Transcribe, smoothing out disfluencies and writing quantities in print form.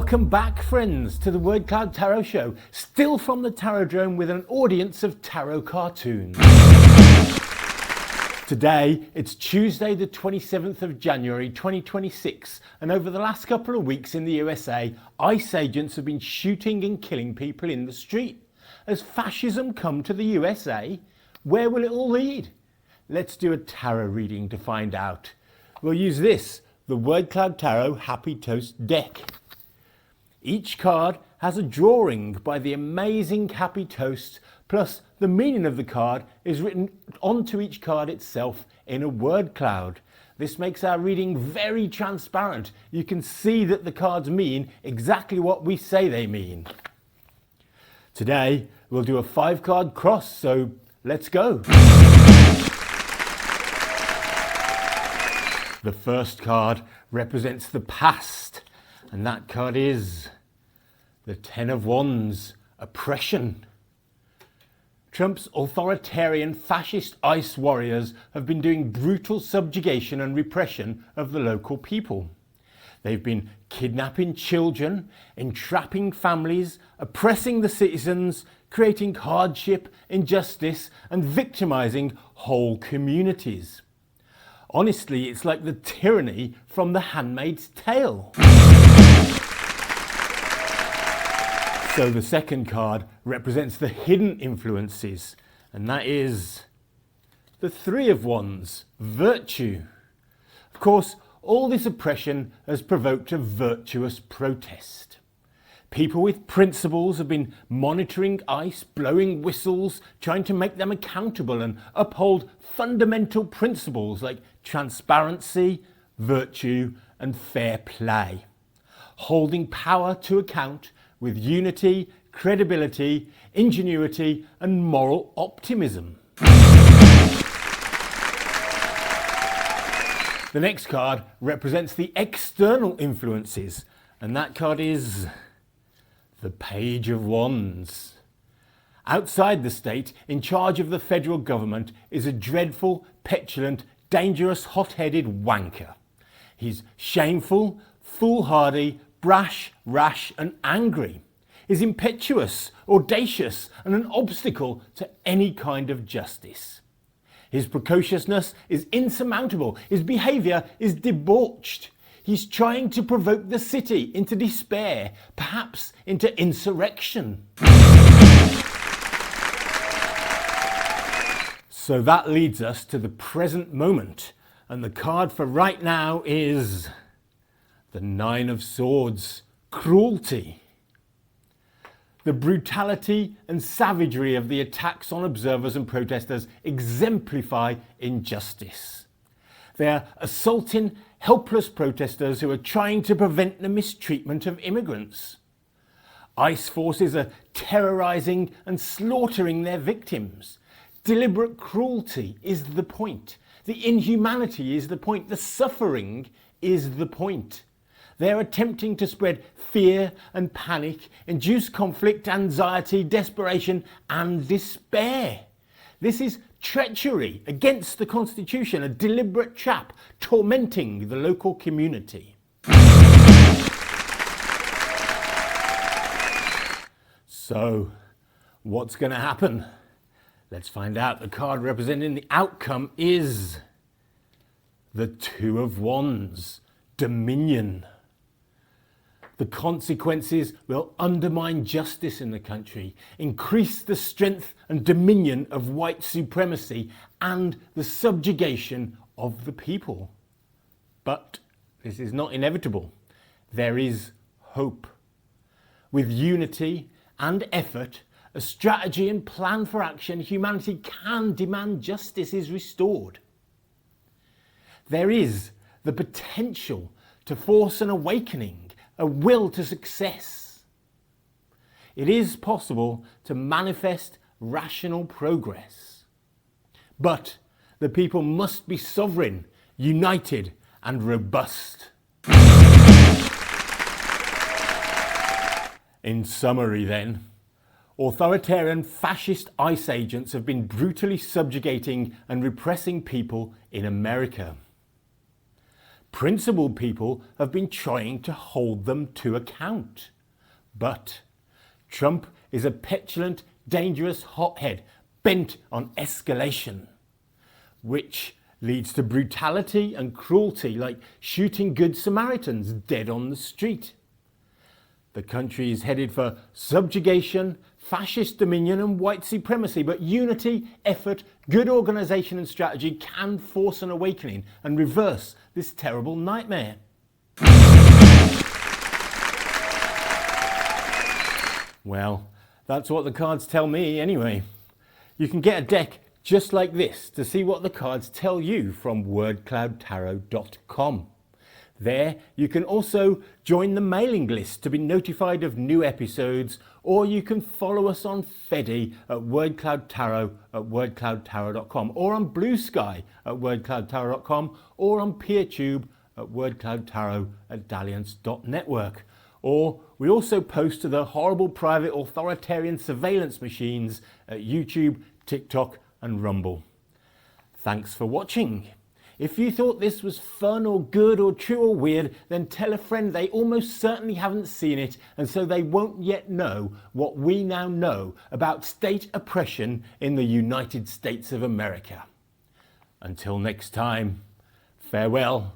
Welcome back, friends, to the Word Cloud Tarot Show, still from the Tarodrome with an audience of tarot cartoons. Today, it's Tuesday the 27th of January 2026, and over the last couple of weeks in the USA, ICE agents have been shooting and killing people in the street. Has fascism come to the USA? Where will it all lead? Let's do a tarot reading to find out. We'll use this, the Word Cloud Tarot Happy Toast deck. Each card has a drawing by the amazing Happy Toast, plus the meaning of the card is written onto each card itself in a word cloud. This makes our reading very transparent. You can see that the cards mean exactly what we say they mean. Today we'll do a 5-card cross, so let's go. The first card represents the past, and that card is the 10 of Wands, oppression. Trump's authoritarian fascist ICE warriors have been doing brutal subjugation and repression of the local people. They've been kidnapping children, entrapping families, oppressing the citizens, creating hardship, injustice, and victimizing whole communities. Honestly, it's like the tyranny from The Handmaid's Tale. So the second card represents the hidden influences, and that is the 3 of Wands, virtue. Of course, all this oppression has provoked a virtuous protest. People with principles have been monitoring ICE, blowing whistles, trying to make them accountable and uphold fundamental principles like transparency, virtue, and fair play. Holding power to account with unity, credibility, ingenuity, and moral optimism. The next card represents the external influences, and that card is the Page of Wands. Outside the state, in charge of the federal government, is a dreadful, petulant, dangerous, hot-headed wanker. He's shameful, foolhardy, brash, rash, and angry. He's impetuous, audacious, and an obstacle to any kind of justice. His precociousness is insurmountable. His behaviour is debauched. He's trying to provoke the city into despair, perhaps into insurrection. So that leads us to the present moment, and the card for right now is the 9 of Swords, cruelty. The brutality and savagery of the attacks on observers and protesters exemplify injustice. They are assaulting helpless protesters who are trying to prevent the mistreatment of immigrants. ICE forces are terrorising and slaughtering their victims. Deliberate cruelty is the point. The inhumanity is the point. The suffering is the point. They're attempting to spread fear and panic, induce conflict, anxiety, desperation, and despair. This is treachery against the Constitution, a deliberate trap tormenting the local community. So, what's going to happen? Let's find out. The card representing the outcome is the 2 of Wands, dominion. The consequences will undermine justice in the country, increase the strength and dominion of white supremacy, and the subjugation of the people. But this is not inevitable. There is hope. With unity and effort, a strategy and plan for action, humanity can demand justice is restored. There is the potential to force an awakening, a will to success. It is possible to manifest rational progress. But the people must be sovereign, united, and robust. In summary then, authoritarian fascist ICE agents have been brutally subjugating and repressing people in America. principled people have been trying to hold them to account. But Trump is a petulant, dangerous hothead bent on escalation, which leads to brutality and cruelty, like shooting Good Samaritans dead on the street. The country is headed for subjugation, fascist dominion and white supremacy, but unity, effort, good organisation and strategy can force an awakening and reverse this terrible nightmare. Well, that's what the cards tell me anyway. You can get a deck just like this to see what the cards tell you from wordcloudtarot.com. There you can also join the mailing list to be notified of new episodes, or you can follow us on Fedi at wordcloudtarot at wordcloudtarot.com, or on Blue Sky at wordcloudtarot.com, or on PeerTube at wordcloudtarot at dalliance.network. Or we also post to the horrible private authoritarian surveillance machines at YouTube, TikTok and Rumble. Thanks for watching. If you thought this was fun or good or true or weird, then tell a friend. They almost certainly haven't seen it, and so they won't yet know what we now know about state oppression in the United States of America. Until next time, farewell.